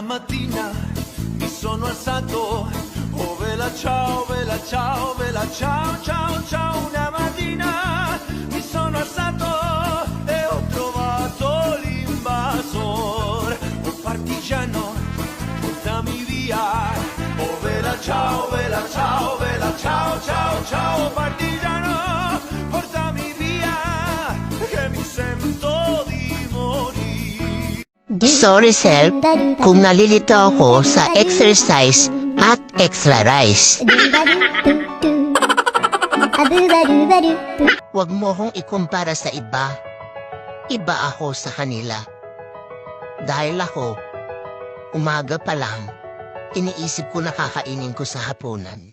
Una mattina mi sono alzato, oh vela ciao, vela ciao, vela ciao, ciao, ciao. Una mattina mi sono alzato e ho trovato l'invasor. Oh partigiano, portami via, oh vela ciao, vela ciao, vela ciao, ciao, ciao. Partigiano, portami via, che mi sento di morire. Sorry sir, kung nalilito ako sa exercise at extra rice. Huwag mo akong ikumpara sa iba. Iba ako sa kanila. Dahil ako, umaga pa lang, iniisip ko na kakainin ko sa hapunan.